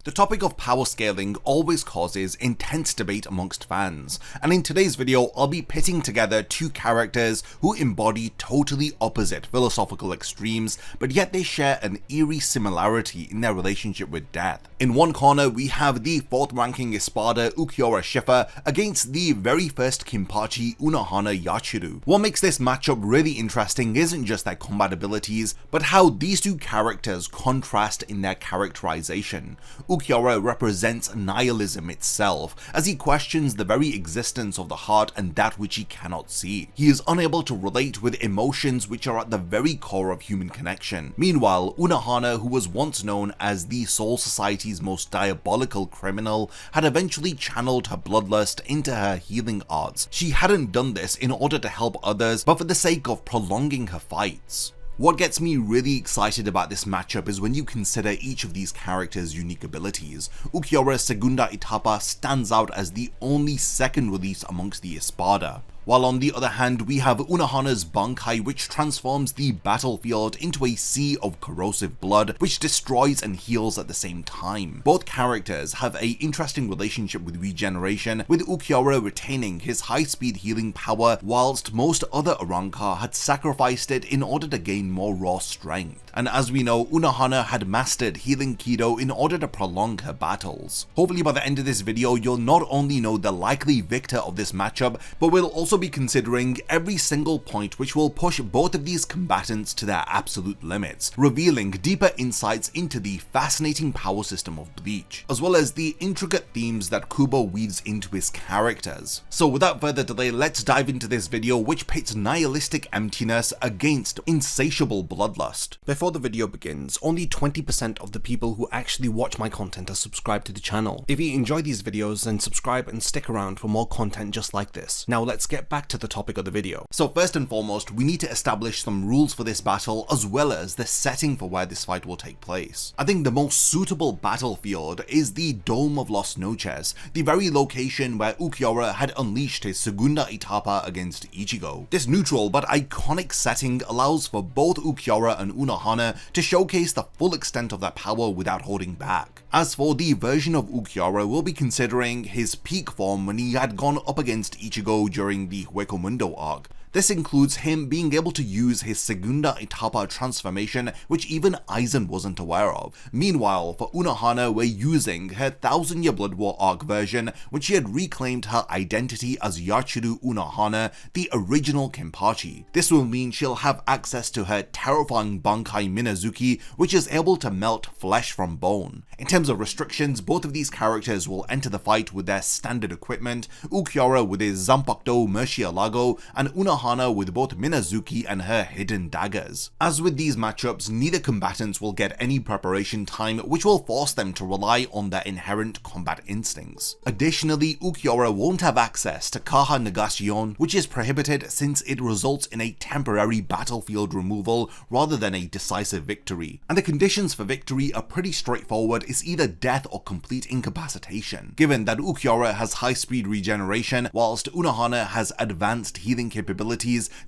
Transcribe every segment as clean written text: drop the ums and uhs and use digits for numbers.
The topic of power scaling always causes intense debate amongst fans, and in today's video I'll be pitting together two characters who embody totally opposite philosophical extremes, but yet they share an eerie similarity in their relationship with death. In one corner we have the 4th ranking Espada Ulquiorra Cifer against the very first Kenpachi Unohana Yachiru. What makes this matchup really interesting isn't just their combat abilities, but how these two characters contrast in their characterization. Ulquiorra represents nihilism itself, as he questions the very existence of the heart and that which he cannot see. He is unable to relate with emotions which are at the very core of human connection. Meanwhile, Unohana, who was once known as the Soul Society's most diabolical criminal, had eventually channeled her bloodlust into her healing arts. She hadn't done this in order to help others, but for the sake of prolonging her fights. What gets me really excited about this matchup is when you consider each of these characters' unique abilities. Ulquiorra's Segunda Etapa stands out as the only second release amongst the Espada, while on the other hand we have Unohana's Bankai, which transforms the battlefield into a sea of corrosive blood which destroys and heals at the same time. Both characters have an interesting relationship with regeneration, with Ulquiorra retaining his high-speed healing power whilst most other Arrancar had sacrificed it in order to gain more raw strength. And as we know, Unohana had mastered healing Kido in order to prolong her battles. Hopefully by the end of this video you'll not only know the likely victor of this matchup, but will also be considering every single point which will push both of these combatants to their absolute limits, revealing deeper insights into the fascinating power system of Bleach, as well as the intricate themes that Kubo weaves into his characters. So without further delay, let's dive into this video which pits nihilistic emptiness against insatiable bloodlust. Before the video begins, only 20% of the people who actually watch my content are subscribed to the channel. If you enjoy these videos, then subscribe and stick around for more content just like this. Now let's get back to the topic of the video. So first and foremost, we need to establish some rules for this battle as well as the setting for where this fight will take place. I think the most suitable battlefield is the Dome of Las Noches, the very location where Ulquiorra had unleashed his Segunda Etapa against Ichigo. This neutral but iconic setting allows for both Ulquiorra and Unohana to showcase the full extent of their power without holding back. As for the version of Ulquiorra, we'll be considering his peak form when he had gone up against Ichigo during the Hueco Mundo arc. This includes him being able to use his Segunda Etapa transformation, which even Aizen wasn't aware of. Meanwhile, for Unohana, we're using her 1000 Year Blood War arc version, which she had reclaimed her identity as Yachiru Unohana, the original Kenpachi. This will mean she'll have access to her terrifying Bankai Minazuki, which is able to melt flesh from bone. In terms of restrictions, both of these characters will enter the fight with their standard equipment, Ulquiorra with his Zanpakuto Murcielago, and Unohana with both Minazuki and her hidden daggers. As with these matchups, neither combatants will get any preparation time, which will force them to rely on their inherent combat instincts. Additionally, Ulquiorra won't have access to Kaha Negacion, which is prohibited since it results in a temporary battlefield removal rather than a decisive victory. And the conditions for victory are pretty straightforward. It's either death or complete incapacitation. Given that Ulquiorra has high speed regeneration whilst Unohana has advanced healing capabilities,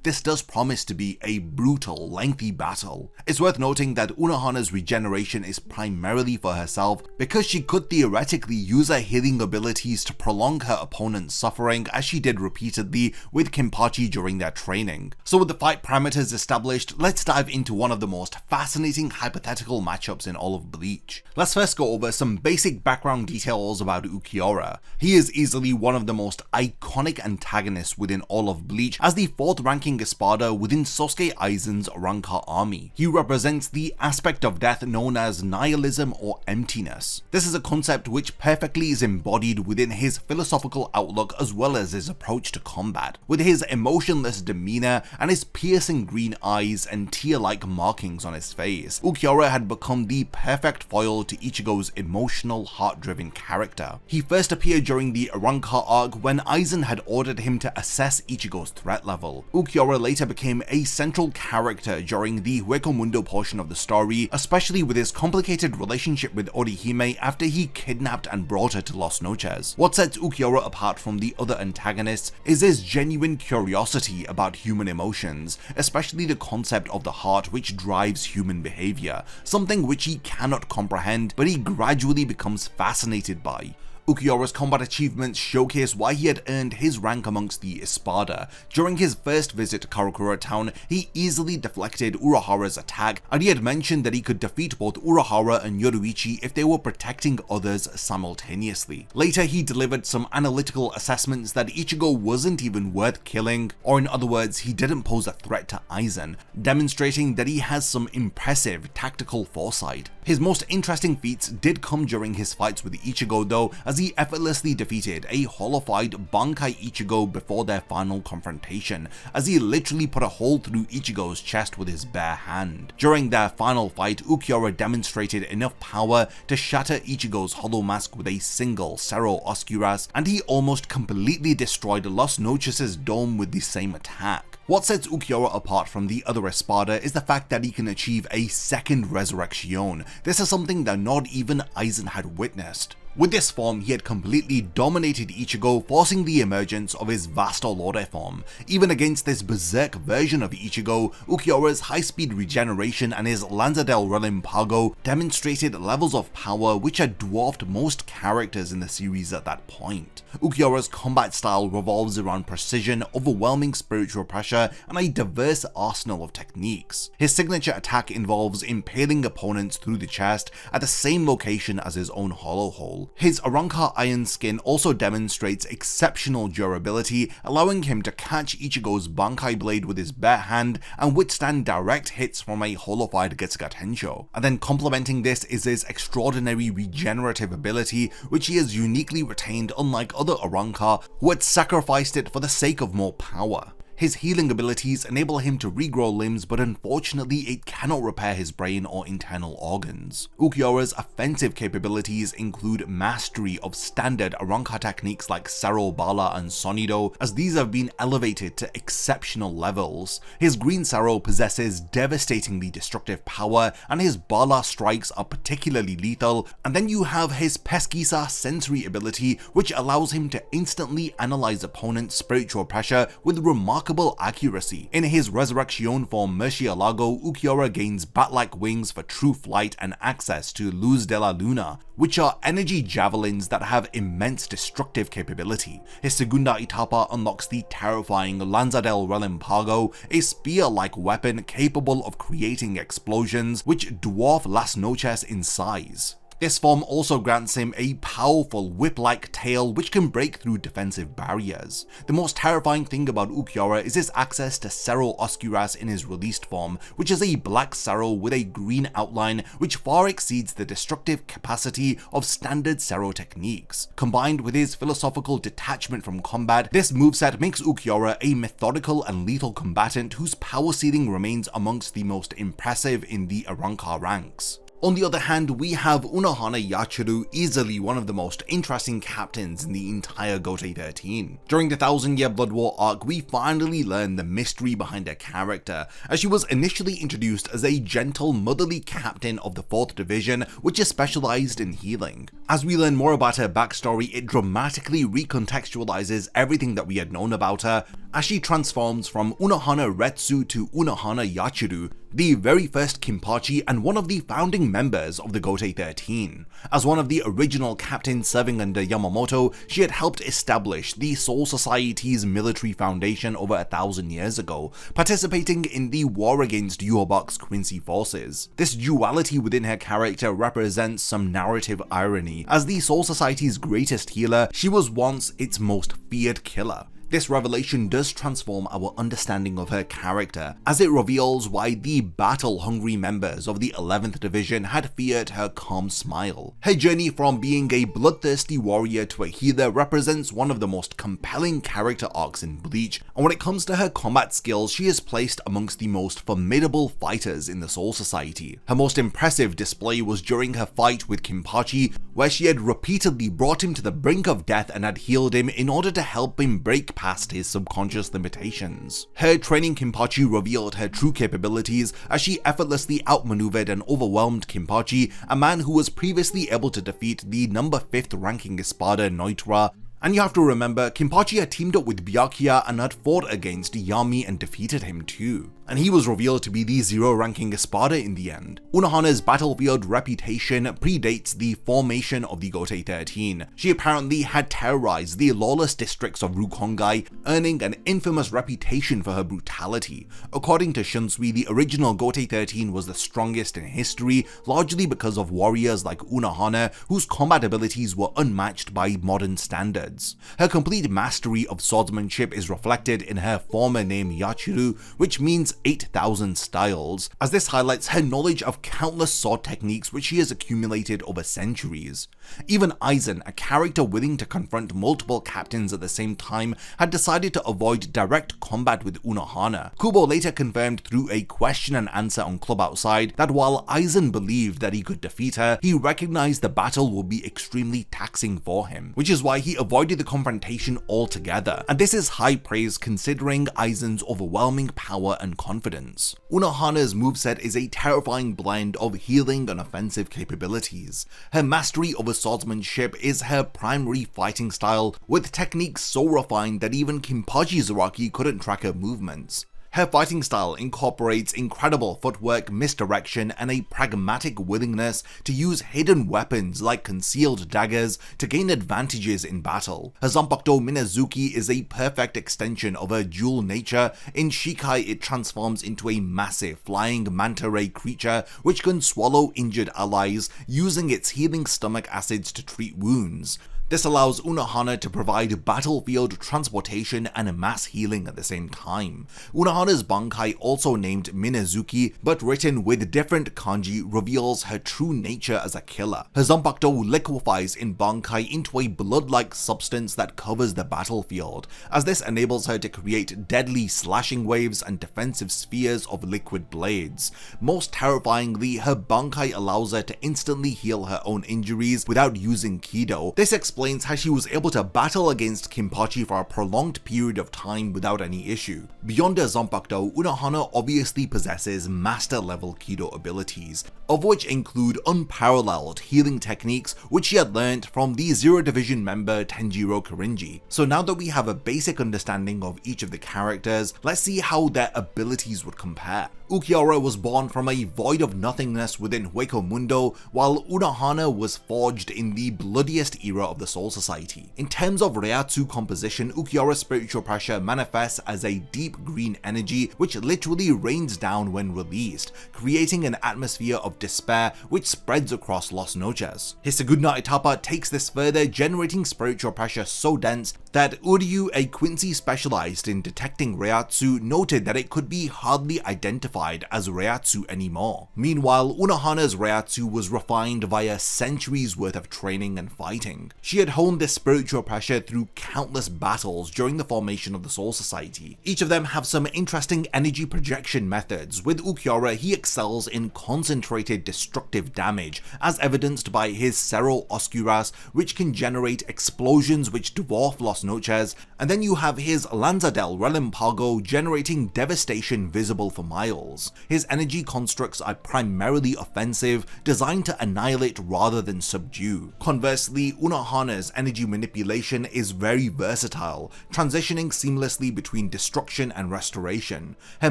this does promise to be a brutal, lengthy battle. It's worth noting that Unohana's regeneration is primarily for herself, because she could theoretically use her healing abilities to prolong her opponent's suffering, as she did repeatedly with Kenpachi during their training. So with the fight parameters established, let's dive into one of the most fascinating hypothetical matchups in all of Bleach. Let's first go over some basic background details about Ulquiorra. He is easily one of the most iconic antagonists within all of Bleach, as the 4th ranking Espada within Sosuke Aizen's Arrancar army. He represents the aspect of death known as nihilism or emptiness. This is a concept which perfectly is embodied within his philosophical outlook as well as his approach to combat. With his emotionless demeanor and his piercing green eyes and tear-like markings on his face, Ulquiorra had become the perfect foil to Ichigo's emotional, heart-driven character. He first appeared during the Arrancar arc when Aizen had ordered him to assess Ichigo's threat level. level. Ulquiorra later became a central character during the Hueco Mundo portion of the story, especially with his complicated relationship with Orihime after he kidnapped and brought her to Las Noches. What sets Ulquiorra apart from the other antagonists is his genuine curiosity about human emotions, especially the concept of the heart which drives human behavior, something which he cannot comprehend but he gradually becomes fascinated by. Ulquiorra's combat achievements showcase why he had earned his rank amongst the Espada. During his first visit to Karakura town, he easily deflected Unohana's attack, and he had mentioned that he could defeat both Unohana and Yoruichi if they were protecting others simultaneously. Later, he delivered some analytical assessments that Ichigo wasn't even worth killing, or in other words, he didn't pose a threat to Aizen, demonstrating that he has some impressive tactical foresight. His most interesting feats did come during his fights with Ichigo though, as he effortlessly defeated a holified Bankai Ichigo before their final confrontation, as he literally put a hole through Ichigo's chest with his bare hand. During their final fight, Ulquiorra demonstrated enough power to shatter Ichigo's hollow mask with a single Cerro Oscuras, and he almost completely destroyed Las Noches' dome with the same attack. What sets Ulquiorra apart from the other Espada is the fact that he can achieve a second resurrection. This is something that not even Aizen had witnessed. With this form, he had completely dominated Ichigo, forcing the emergence of his Vastolore form. Even against this berserk version of Ichigo, Ulquiorra's high-speed regeneration and his Lanza del Relámpago demonstrated levels of power which had dwarfed most characters in the series at that point. Ulquiorra's combat style revolves around precision, overwhelming spiritual pressure, and a diverse arsenal of techniques. His signature attack involves impaling opponents through the chest at the same location as his own hollow hole. His Arrancar iron skin also demonstrates exceptional durability, allowing him to catch Ichigo's Bankai blade with his bare hand and withstand direct hits from a holified Getsuga Tensho. And then complementing this is his extraordinary regenerative ability, which he has uniquely retained unlike other Arrancar who had sacrificed it for the sake of more power. His healing abilities enable him to regrow limbs, but unfortunately it cannot repair his brain or internal organs. Ulquiorra's offensive capabilities include mastery of standard Arrancar techniques like Cerro Bala and Sonido, as these have been elevated to exceptional levels. His green Cerro possesses devastatingly destructive power, and his Bala strikes are particularly lethal, and then you have his Pesquisa sensory ability, which allows him to instantly analyze opponents' spiritual pressure with remarkable accuracy. In his resurrection form Murcielago, Ulquiorra gains bat-like wings for true flight and access to Luz de la Luna, which are energy javelins that have immense destructive capability. His Segunda Etapa unlocks the terrifying Lanza del Relámpago, a spear-like weapon capable of creating explosions which dwarf Las Noches in size. This form also grants him a powerful whip-like tail which can break through defensive barriers. The most terrifying thing about Ulquiorra is his access to Cerro Oscuras in his released form, which is a black Cerro with a green outline which far exceeds the destructive capacity of standard Cerro techniques. Combined with his philosophical detachment from combat, this moveset makes Ulquiorra a methodical and lethal combatant whose power ceiling remains amongst the most impressive in the Arrancar ranks. On the other hand, we have Unohana Yachiru, easily one of the most interesting captains in the entire Gotei 13. During the 1000-year Blood War arc, we finally learn the mystery behind her character, as she was initially introduced as a gentle, motherly captain of the 4th Division, which is specialized in healing. As we learn more about her backstory, it dramatically recontextualizes everything that we had known about her, as she transforms from Unohana Retsu to Unohana Yachiru, the very first Kenpachi and one of the founding members of the Gotei 13. As one of the original captains serving under Yamamoto, she had helped establish the Soul Society's military foundation over 1,000 years ago, participating in the war against Yhwach's Quincy forces. This duality within her character represents some narrative irony. As the Soul Society's greatest healer, she was once its most feared killer. This revelation does transform our understanding of her character, as it reveals why the battle-hungry members of the 11th Division had feared her calm smile. Her journey from being a bloodthirsty warrior to a healer represents one of the most compelling character arcs in Bleach, and when it comes to her combat skills, she is placed amongst the most formidable fighters in the Soul Society. Her most impressive display was during her fight with Kenpachi, where she had repeatedly brought him to the brink of death and had healed him in order to help him break past past his subconscious limitations. Her training Kenpachi revealed her true capabilities as she effortlessly outmaneuvered and overwhelmed Kenpachi, a man who was previously able to defeat the number 5th ranking Espada Neutra. And you have to remember, Kenpachi had teamed up with Byakuya and had fought against Yami and defeated him too. And he was revealed to be the 0 ranking Espada in the end. Unohana's battlefield reputation predates the formation of the Gotei 13. She apparently had terrorized the lawless districts of Rukongai, earning an infamous reputation for her brutality. According to Shunsui, the original Gotei 13 was the strongest in history, largely because of warriors like Unohana, whose combat abilities were unmatched by modern standards. Her complete mastery of swordsmanship is reflected in her former name Yachiru, which means 8,000 styles, as this highlights her knowledge of countless sword techniques which she has accumulated over centuries. Even Aizen, a character willing to confront multiple captains at the same time, had decided to avoid direct combat with Unohana. Kubo later confirmed through a question and answer on Club Outside that while Aizen believed that he could defeat her, he recognized the battle would be extremely taxing for him, which is why he avoided the confrontation altogether, and this is high praise considering Aizen's overwhelming power and confidence. Unohana's moveset is a terrifying blend of healing and offensive capabilities. Her mastery over swordsmanship is her primary fighting style, with techniques so refined that even Kenpachi Zaraki couldn't track her movements. Her fighting style incorporates incredible footwork, misdirection, and a pragmatic willingness to use hidden weapons like concealed daggers to gain advantages in battle. Her Zanpakuto Minazuki is a perfect extension of her dual nature. In Shikai, it transforms into a massive flying manta ray creature which can swallow injured allies, using its healing stomach acids to treat wounds. This allows Unohana to provide battlefield transportation and mass healing at the same time. Unohana's Bankai, also named Minazuki, but written with different kanji, reveals her true nature as a killer. Her Zanpakuto liquefies in Bankai into a blood-like substance that covers the battlefield, as this enables her to create deadly slashing waves and defensive spheres of liquid blades. Most terrifyingly, her Bankai allows her to instantly heal her own injuries without using Kido. This explains how she was able to battle against Kenpachi for a prolonged period of time without any issue. Beyond her Zanpakuto, Unohana obviously possesses master level Kido abilities, of which include unparalleled healing techniques which she had learnt from the Zero Division member Tenjiro Korinji. So now that we have a basic understanding of each of the characters, let's see how their abilities would compare. Ulquiorra was born from a void of nothingness within Hueco Mundo, while Unohana was forged in the bloodiest era of the Soul Society. In terms of Reiatsu composition, Ulquiorra's spiritual pressure manifests as a deep green energy which literally rains down when released, creating an atmosphere of despair which spreads across Los Noches. His Segunda Etapa takes this further, generating spiritual pressure so dense that Uryu, a Quincy specialized in detecting Reiatsu, noted that it could be hardly identified as Reiatsu anymore. Meanwhile, Unohana's Reiatsu was refined via centuries worth of training and fighting. She had honed this spiritual pressure through countless battles during the formation of the Soul Society. Each of them have some interesting energy projection methods. With Ulquiorra, he excels in concentrated destructive damage, as evidenced by his Cerro Oscuras, which can generate explosions which dwarf Los Noches, and then you have his Lanza del Relampago generating devastation visible for miles. His energy constructs are primarily offensive, designed to annihilate rather than subdue. Conversely, Unohana's energy manipulation is very versatile, transitioning seamlessly between destruction and restoration. Her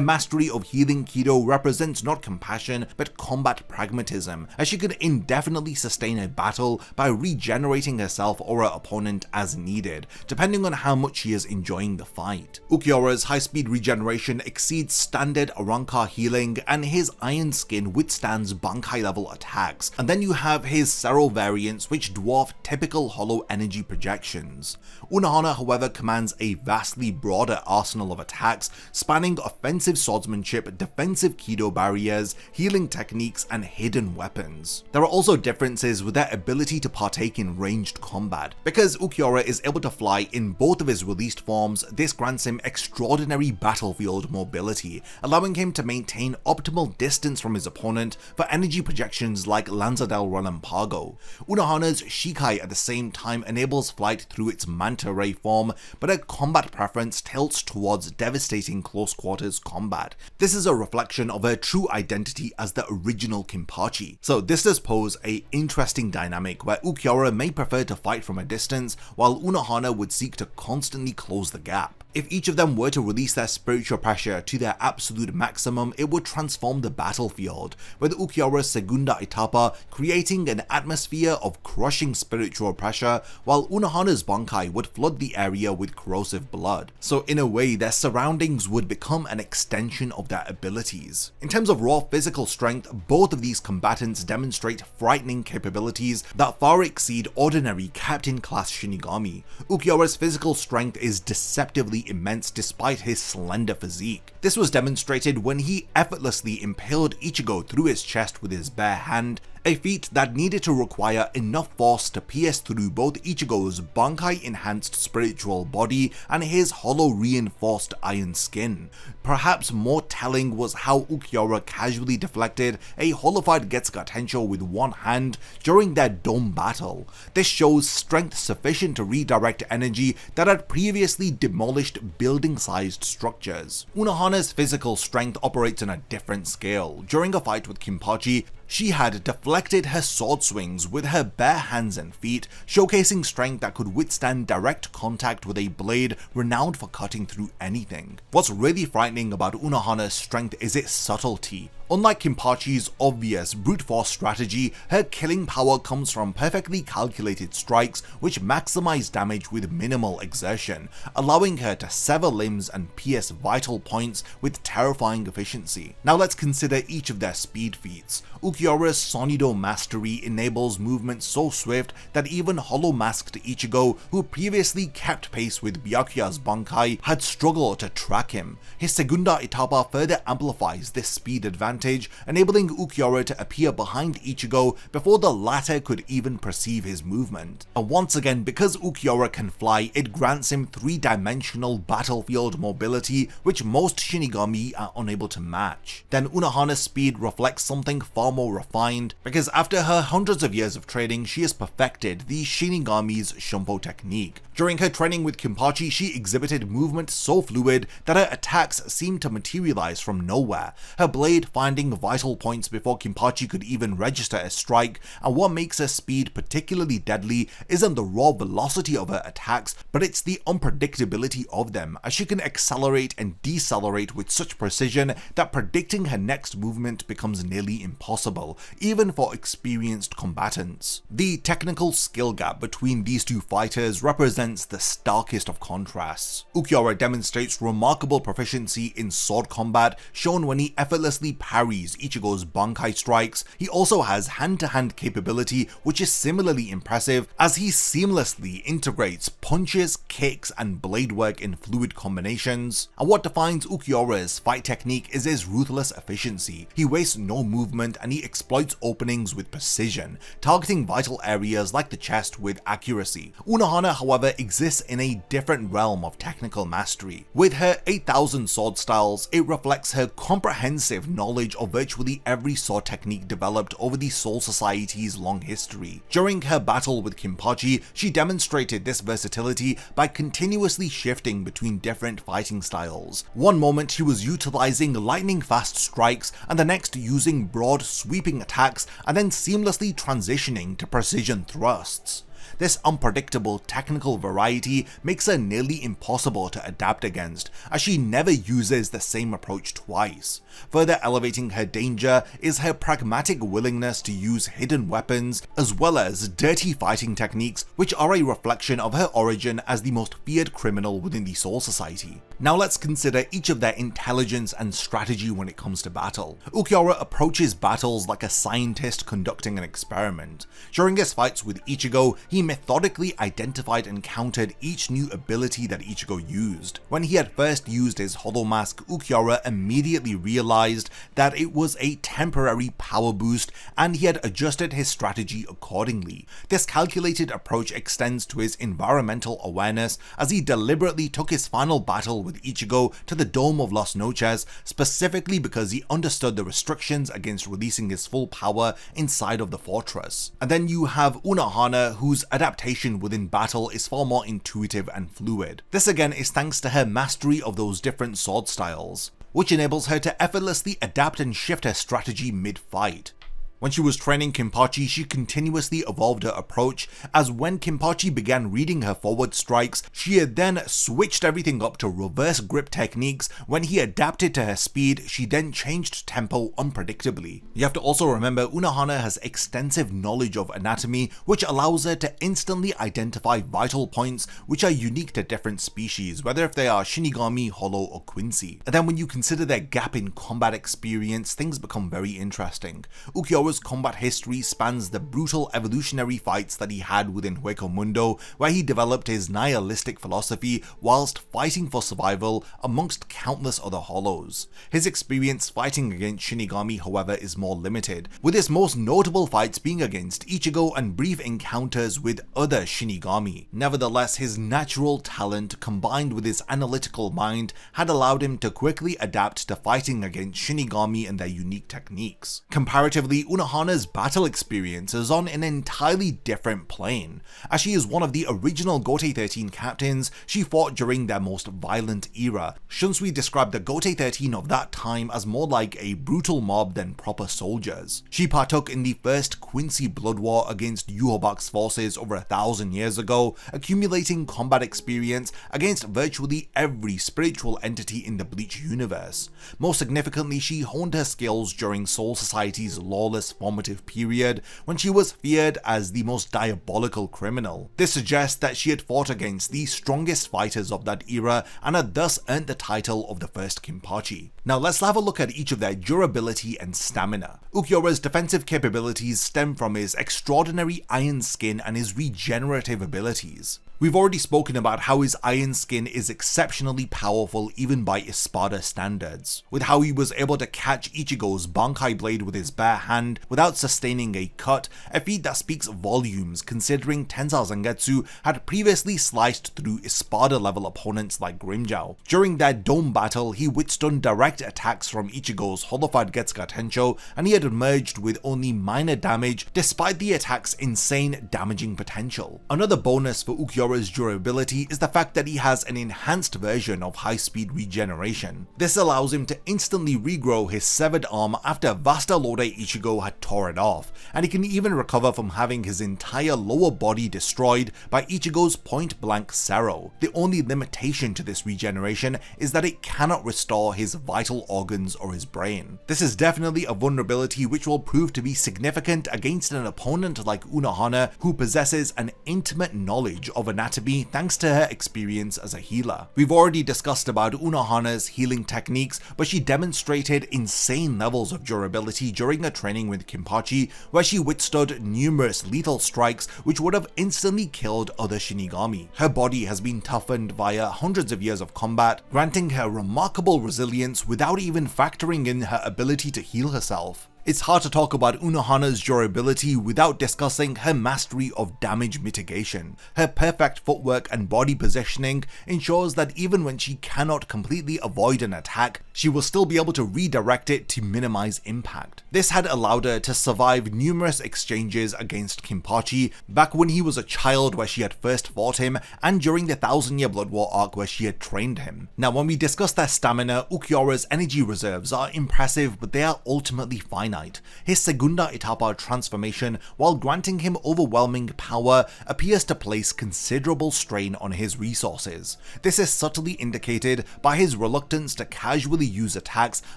mastery of healing Kido represents not compassion but combat pragmatism, as she could indefinitely sustain a battle by regenerating herself or her opponent as needed, depending on how much she is enjoying the fight. Ulquiorra's high-speed regeneration exceeds standard Arrancar healing, and his iron skin withstands Bankai level attacks, and then you have his Cerro variants which dwarf typical hollow energy projections. Unohana, however, commands a vastly broader arsenal of attacks, spanning offensive swordsmanship, defensive Kido barriers, healing techniques, and hidden weapons. There are also differences with their ability to partake in ranged combat. Because Ulquiorra is able to fly in both of his released forms, this grants him extraordinary battlefield mobility, allowing him to maintain optimal distance from his opponent for energy projections like Lanzadel Relampago. Unohana's Shikai at the same time enables flight through its manta ray form, but her combat preference tilts towards devastating close quarters combat. This is a reflection of her true identity as the original Kenpachi. So this does pose a interesting dynamic where Ulquiorra may prefer to fight from a distance, while Unohana would seek to constantly close the gap. If each of them were to release their spiritual pressure to their absolute maximum, it would transform the battlefield, with Ulquiorra's Segunda Etapa creating an atmosphere of crushing spiritual pressure, while Unohana's Bankai would flood the area with corrosive blood. So in a way, their surroundings would become an extension of their abilities. In terms of raw physical strength, both of these combatants demonstrate frightening capabilities that far exceed ordinary Captain-class Shinigami. Ulquiorra's physical strength is deceptively immense despite his slender physique. This was demonstrated when he effortlessly impaled Ichigo through his chest with his bare hand, a feat that needed to require enough force to pierce through both Ichigo's Bankai-enhanced spiritual body and his hollow-reinforced iron skin. Perhaps more telling was how Ulquiorra casually deflected a holified Getsuga Tensho with one hand during their dome battle. This shows strength sufficient to redirect energy that had previously demolished building-sized structures. Unohana's physical strength operates on a different scale. During a fight with Kenpachi, she had deflected her sword swings with her bare hands and feet, showcasing strength that could withstand direct contact with a blade renowned for cutting through anything. What's really frightening about Unohana's strength is its subtlety. Unlike Kenpachi's obvious brute force strategy, her killing power comes from perfectly calculated strikes which maximize damage with minimal exertion, allowing her to sever limbs and pierce vital points with terrifying efficiency. Now let's consider each of their speed feats. Ulquiorra's Sonido mastery enables movement so swift that even hollow-masked Ichigo, who previously kept pace with Byakuya's Bankai, had struggled to track him. His Segunda Etapa further amplifies this speed advantage, enabling Ulquiorra to appear behind Ichigo before the latter could even perceive his movement. And once again, because Ulquiorra can fly, it grants him three-dimensional battlefield mobility, which most Shinigami are unable to match. Then Unohana's speed reflects something far more refined, because after her hundreds of years of training, she has perfected the Shinigami's Shumpo technique. During her training with Kenpachi, she exhibited movement so fluid that her attacks seemed to materialize from nowhere, her blade finding vital points before Kenpachi could even register a strike. And what makes her speed particularly deadly isn't the raw velocity of her attacks, but it's the unpredictability of them, as she can accelerate and decelerate with such precision that predicting her next movement becomes nearly impossible, even for experienced combatants. The technical skill gap between these two fighters represents the starkest of contrasts. Ulquiorra demonstrates remarkable proficiency in sword combat, shown when he effortlessly parries Ichigo's Bankai strikes. He also has hand-to-hand capability, which is similarly impressive, as he seamlessly integrates punches, kicks, and blade work in fluid combinations. And what defines Ulquiorra's fight technique is his ruthless efficiency. He wastes no movement and he exploits openings with precision, targeting vital areas like the chest with accuracy. Unohana, however, exists in a different realm of technical mastery. With her 8,000 sword styles, it reflects her comprehensive knowledge of virtually every sword technique developed over the Soul Society's long history. During her battle with Kenpachi, she demonstrated this versatility by continuously shifting between different fighting styles. One moment she was utilizing lightning-fast strikes, and the next using broad, sweeping attacks, and then seamlessly transitioning to precision thrusts. This unpredictable technical variety makes her nearly impossible to adapt against, as she never uses the same approach twice. Further elevating her danger is her pragmatic willingness to use hidden weapons, as well as dirty fighting techniques, which are a reflection of her origin as the most feared criminal within the Soul Society. Now let's consider each of their intelligence and strategy when it comes to battle. Ulquiorra approaches battles like a scientist conducting an experiment. During his fights with Ichigo, he he methodically identified and countered each new ability that Ichigo used. When he had first used his Hollow Mask, Ulquiorra immediately realized that it was a temporary power boost, and he had adjusted his strategy accordingly. This calculated approach extends to his environmental awareness, as he deliberately took his final battle with Ichigo to the Dome of Las Noches, specifically because he understood the restrictions against releasing his full power inside of the fortress. And then you have Unohana, whose adaptation within battle is far more intuitive and fluid. This again is thanks to her mastery of those different sword styles, which enables her to effortlessly adapt and shift her strategy mid-fight. When she was training Kenpachi, she continuously evolved her approach, as when Kenpachi began reading her forward strikes, she had then switched everything up to reverse grip techniques. When he adapted to her speed, she then changed tempo unpredictably. You have to also remember Unohana has extensive knowledge of anatomy, which allows her to instantly identify vital points which are unique to different species, whether if they are Shinigami, Hollow, or Quincy. And then when you consider their gap in combat experience, things become very interesting. Ulquiorra's combat history spans the brutal evolutionary fights that he had within Hueco Mundo, where he developed his nihilistic philosophy whilst fighting for survival amongst countless other hollows. His experience fighting against Shinigami, however, is more limited, with his most notable fights being against Ichigo and brief encounters with other Shinigami. Nevertheless, his natural talent combined with his analytical mind had allowed him to quickly adapt to fighting against Shinigami and their unique techniques. Comparatively, Unohana's battle experience is on an entirely different plane. As she is one of the original Gotei 13 captains, she fought during their most violent era. Shunsui described the Gotei 13 of that time as more like a brutal mob than proper soldiers. She partook in the first Quincy blood war against Yhwach's forces over 1,000 years ago, accumulating combat experience against virtually every spiritual entity in the Bleach universe. Most significantly, she honed her skills during Soul Society's lawless formative period, when she was feared as the most diabolical criminal. This suggests that she had fought against the strongest fighters of that era and had thus earned the title of the First Kenpachi. Now let's have a look at each of their durability and stamina. Ulquiorra's defensive capabilities stem from his extraordinary iron skin and his regenerative abilities. We've already spoken about how his iron skin is exceptionally powerful even by Espada standards, with how he was able to catch Ichigo's Bankai blade with his bare hand without sustaining a cut, a feat that speaks volumes considering Tensei Zangetsu had previously sliced through Espada level opponents like Grimmjow. During their dome battle, he withstood direct attacks from Ichigo's holified Getsuga Tencho, and he had emerged with only minor damage despite the attack's insane damaging potential. Another bonus for Ulquiorra's durability is the fact that he has an enhanced version of high-speed regeneration. This allows him to instantly regrow his severed arm after Vasta Lorde Ichigo had tore it off, and he can even recover from having his entire lower body destroyed by Ichigo's point-blank Sero. The only limitation to this regeneration is that it cannot restore his vital organs or his brain. This is definitely a vulnerability which will prove to be significant against an opponent like Unohana, who possesses an intimate knowledge of anatomy thanks to her experience as a healer. We've already discussed about Unohana's healing techniques, but she demonstrated insane levels of durability during her training with Kenpachi, where she withstood numerous lethal strikes which would have instantly killed other Shinigami. Her body has been toughened via hundreds of years of combat, granting her remarkable resilience without even factoring in her ability to heal herself. It's hard to talk about Unohana's durability without discussing her mastery of damage mitigation. Her perfect footwork and body positioning ensures that even when she cannot completely avoid an attack, she will still be able to redirect it to minimize impact. This had allowed her to survive numerous exchanges against Kenpachi back when he was a child where she had first fought him, and during the 1,000-year Blood War arc where she had trained him. Now when we discuss their stamina, Ulquiorra's energy reserves are impressive, but they are ultimately finite. His Segunda Etapa transformation, while granting him overwhelming power, appears to place considerable strain on his resources. This is subtly indicated by his reluctance to casually only use attacks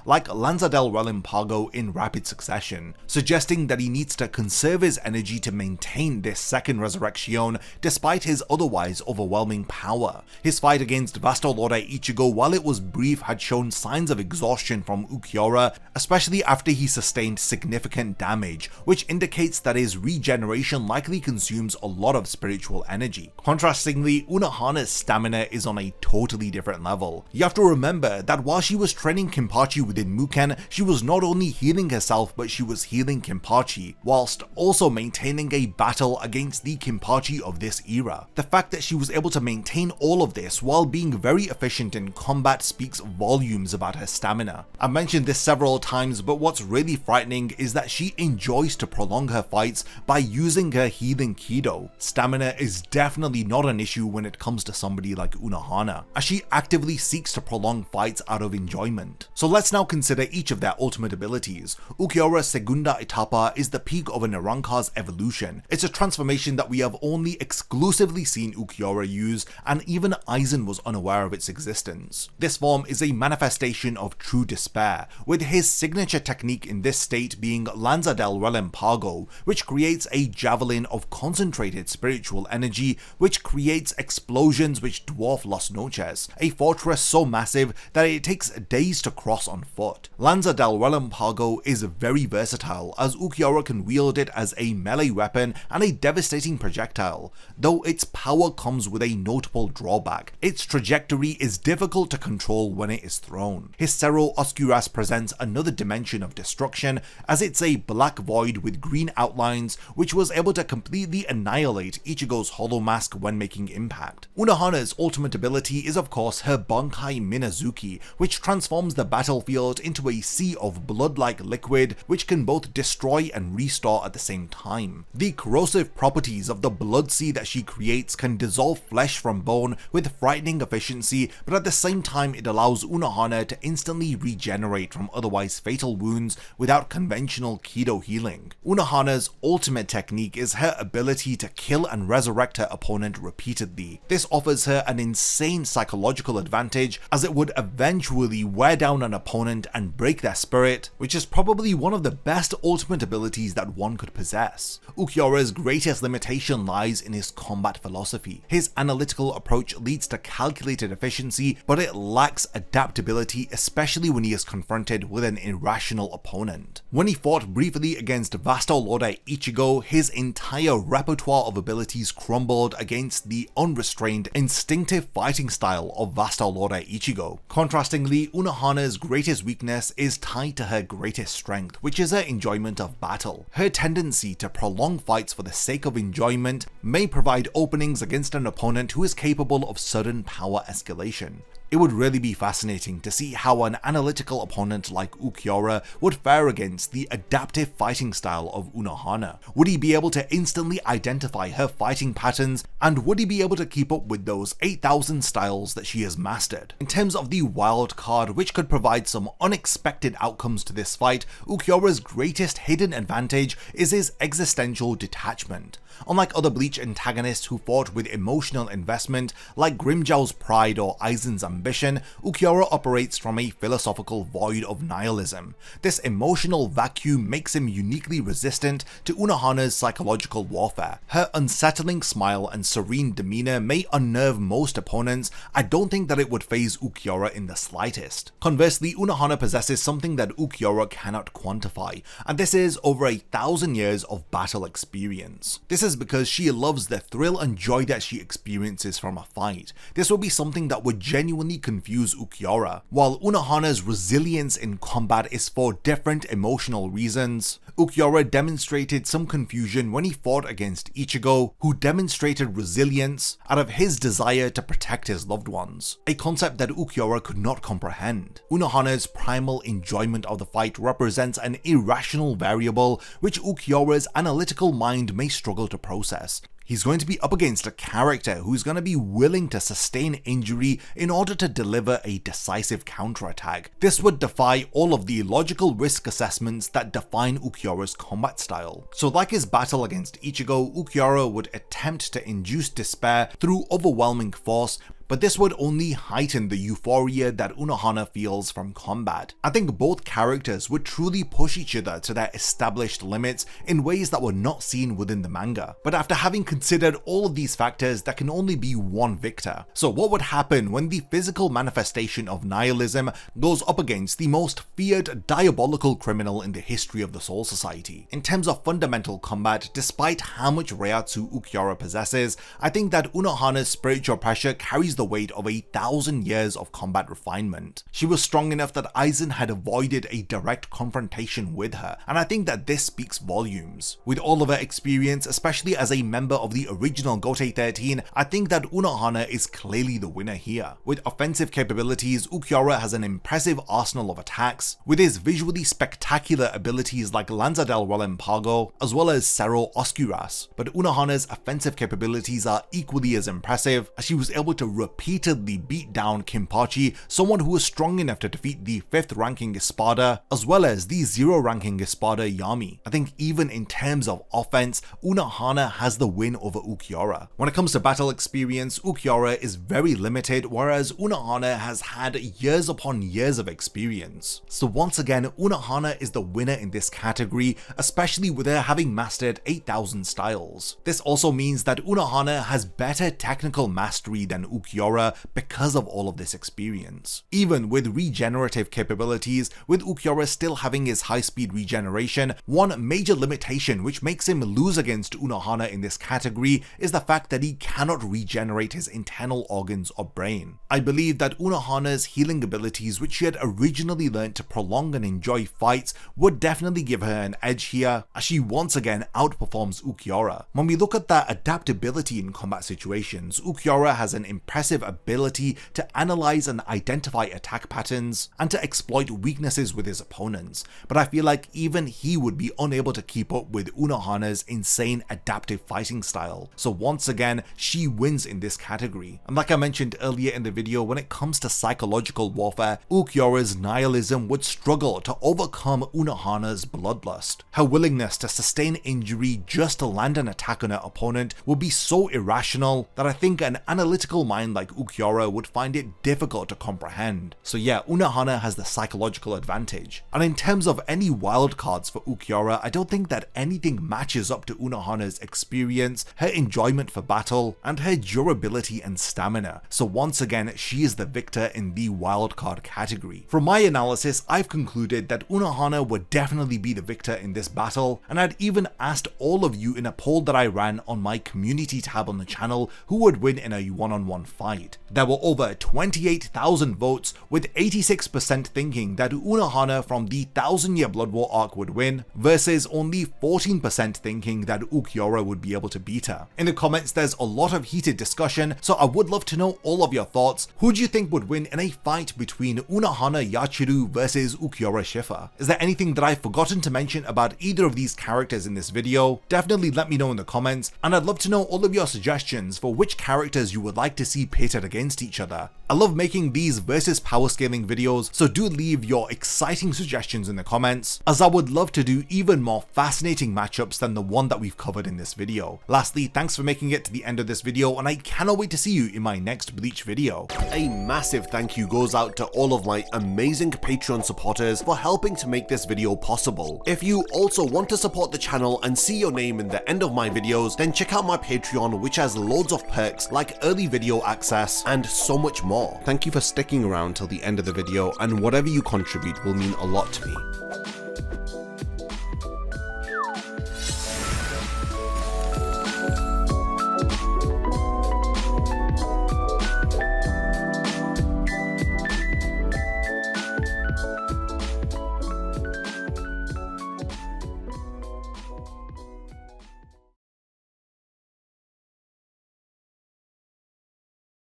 like Lanza del Relampago in rapid succession, suggesting that he needs to conserve his energy to maintain this second resurrection despite his otherwise overwhelming power. His fight against Vasto Lord Ichigo, while it was brief, had shown signs of exhaustion from Ulquiorra, especially after he sustained significant damage, which indicates that his regeneration likely consumes a lot of spiritual energy. Contrastingly, Unohana's stamina is on a totally different level. You have to remember that while she was training Kenpachi within Muken, she was not only healing herself but she was healing Kenpachi, whilst also maintaining a battle against the Kenpachi of this era. The fact that she was able to maintain all of this while being very efficient in combat speaks volumes about her stamina. I've mentioned this several times, but what's really frightening is that she enjoys to prolong her fights by using her healing Kido. Stamina is definitely not an issue when it comes to somebody like Unohana, as she actively seeks to prolong fights out of enjoyment. So let's now consider each of their ultimate abilities. Ulquiorra's Segunda Etapa is the peak of an Arrancar's evolution. It's a transformation that we have only exclusively seen Ulquiorra use, and even Aizen was unaware of its existence. This form is a manifestation of true despair, with his signature technique in this state being Lanza del Relampago, which creates a javelin of concentrated spiritual energy which creates explosions which dwarf Las Noches, a fortress so massive that it takes days to cross on foot. Lanza del Relampago is very versatile, as Ulquiorra can wield it as a melee weapon and a devastating projectile, though its power comes with a notable drawback. Its trajectory is difficult to control when it is thrown. His Cerro Oscuras presents another dimension of destruction, as it's a black void with green outlines which was able to completely annihilate Ichigo's hollow mask when making impact. Unohana's ultimate ability is of course her Bankai Minazuki, which transforms the battlefield into a sea of blood-like liquid which can both destroy and restore at the same time. The corrosive properties of the blood sea that she creates can dissolve flesh from bone with frightening efficiency, but at the same time it allows Unohana to instantly regenerate from otherwise fatal wounds without conventional Kido healing. Unohana's ultimate technique is her ability to kill and resurrect her opponent repeatedly. This offers her an insane psychological advantage, as it would eventually wear down an opponent and break their spirit, which is probably one of the best ultimate abilities that one could possess. Ulquiorra's greatest limitation lies in his combat philosophy. His analytical approach leads to calculated efficiency, but it lacks adaptability, especially when he is confronted with an irrational opponent. When he fought briefly against Vasto Lord Ichigo, his entire repertoire of abilities crumbled against the unrestrained, instinctive fighting style of Vasto Lord Ichigo. Contrastingly, Unohana's greatest weakness is tied to her greatest strength, which is her enjoyment of battle. Her tendency to prolong fights for the sake of enjoyment may provide openings against an opponent who is capable of sudden power escalation. It would really be fascinating to see how an analytical opponent like Ulquiorra would fare against the adaptive fighting style of Unohana. Would he be able to instantly identify her fighting patterns, and would he be able to keep up with those 8,000 styles that she has mastered? In terms of the wild card, which could provide some unexpected outcomes to this fight, Ulquiorra's greatest hidden advantage is his existential detachment. Unlike other Bleach antagonists who fought with emotional investment, like Grimmjow's pride or Aizen's ambition, Ulquiorra operates from a philosophical void of nihilism. This emotional vacuum makes him uniquely resistant to Unohana's psychological warfare. Her unsettling smile and serene demeanor may unnerve most opponents. I don't think that it would faze Ulquiorra in the slightest. Conversely, Unohana possesses something that Ulquiorra cannot quantify, and this is over 1,000 years of battle experience. This is because she loves the thrill and joy that she experiences from a fight. This will be something that would genuinely confuse Ulquiorra. While Unohana's resilience in combat is for different emotional reasons, Ulquiorra demonstrated some confusion when he fought against Ichigo, who demonstrated resilience out of his desire to protect his loved ones, a concept that Ulquiorra could not comprehend. Unohana's primal enjoyment of the fight represents an irrational variable which Ulquiorra's analytical mind may struggle to process. He's going to be up against a character who's going to be willing to sustain injury in order to deliver a decisive counterattack. This would defy all of the logical risk assessments that define Ulquiorra's combat style. So like his battle against Ichigo, Ulquiorra would attempt to induce despair through overwhelming force, but this would only heighten the euphoria that Unohana feels from combat. I think both characters would truly push each other to their established limits in ways that were not seen within the manga. But after having considered all of these factors, there can only be one victor. So what would happen when the physical manifestation of nihilism goes up against the most feared diabolical criminal in the history of the Soul Society? In terms of fundamental combat, despite how much Reiatsu Ulquiorra possesses, I think that Unohana's spiritual pressure carries the weight of 1,000 years of combat refinement. She was strong enough that Aizen had avoided a direct confrontation with her, and I think that this speaks volumes. With all of her experience, especially as a member of the original Gotei 13, I think that Unohana is clearly the winner here. With offensive capabilities, Ulquiorra has an impressive arsenal of attacks, with his visually spectacular abilities like Lanza del Relámpago, as well as Cerro Oscuras. But Unohana's offensive capabilities are equally as impressive, as she was able to repeatedly beat down Kenpachi, someone who was strong enough to defeat the 5th ranking Espada, as well as the 0 ranking Espada Yami. I think even in terms of offense, Unohana has the win over Ulquiorra. When it comes to battle experience, Ulquiorra is very limited, whereas Unohana has had years upon years of experience. So once again, Unohana is the winner in this category, especially with her having mastered 8,000 styles. This also means that Unohana has better technical mastery than Ulquiorra because of all of this experience. Even with regenerative capabilities, with Ulquiorra still having his high-speed regeneration, one major limitation which makes him lose against Unohana in this category is the fact that he cannot regenerate his internal organs or brain. I believe that Unohana's healing abilities, which she had originally learned to prolong and enjoy fights, would definitely give her an edge here, as she once again outperforms Ulquiorra. When we look at that adaptability in combat situations, Ulquiorra has an impressive ability to analyze and identify attack patterns and to exploit weaknesses with his opponents, but I feel like even he would be unable to keep up with Unohana's insane adaptive fighting style. So once again, she wins in this category. And like I mentioned earlier in the video, when it comes to psychological warfare, Ulquiorra's nihilism would struggle to overcome Unohana's bloodlust. Her willingness to sustain injury just to land an attack on her opponent would be so irrational that I think an analytical mind like Ulquiorra would find it difficult to comprehend. So yeah, Unohana has the psychological advantage. And in terms of any wildcards for Ulquiorra, I don't think that anything matches up to Unohana's experience, her enjoyment for battle, and her durability and stamina. So once again, she is the victor in the wildcard category. From my analysis, I've concluded that Unohana would definitely be the victor in this battle, and I'd even asked all of you in a poll that I ran on my community tab on the channel who would win in a one-on-one fight. There were over 28,000 votes, with 86% thinking that Unohana from the 1000-year Blood War arc would win, versus only 14% thinking that Ulquiorra would be able to beat her. In the comments, there's a lot of heated discussion, so I would love to know all of your thoughts. Who do you think would win in a fight between Unohana Yachiru versus Ulquiorra Cifer? Is there anything that I've forgotten to mention about either of these characters in this video? Definitely let me know in the comments, and I'd love to know all of your suggestions for which characters you would like to see pitted against each other. I love making these versus power scaling videos, so do leave your exciting suggestions in the comments, as I would love to do even more fascinating matchups than the one that we've covered in this video. Lastly, thanks for making it to the end of this video, and I cannot wait to see you in my next Bleach video. A massive thank you goes out to all of my amazing Patreon supporters for helping to make this video possible. If you also want to support the channel and see your name in the end of my videos, then check out my Patreon, which has loads of perks like early video access and so much more. Thank you for sticking around till the end of the video, and whatever you contribute will mean a lot to me.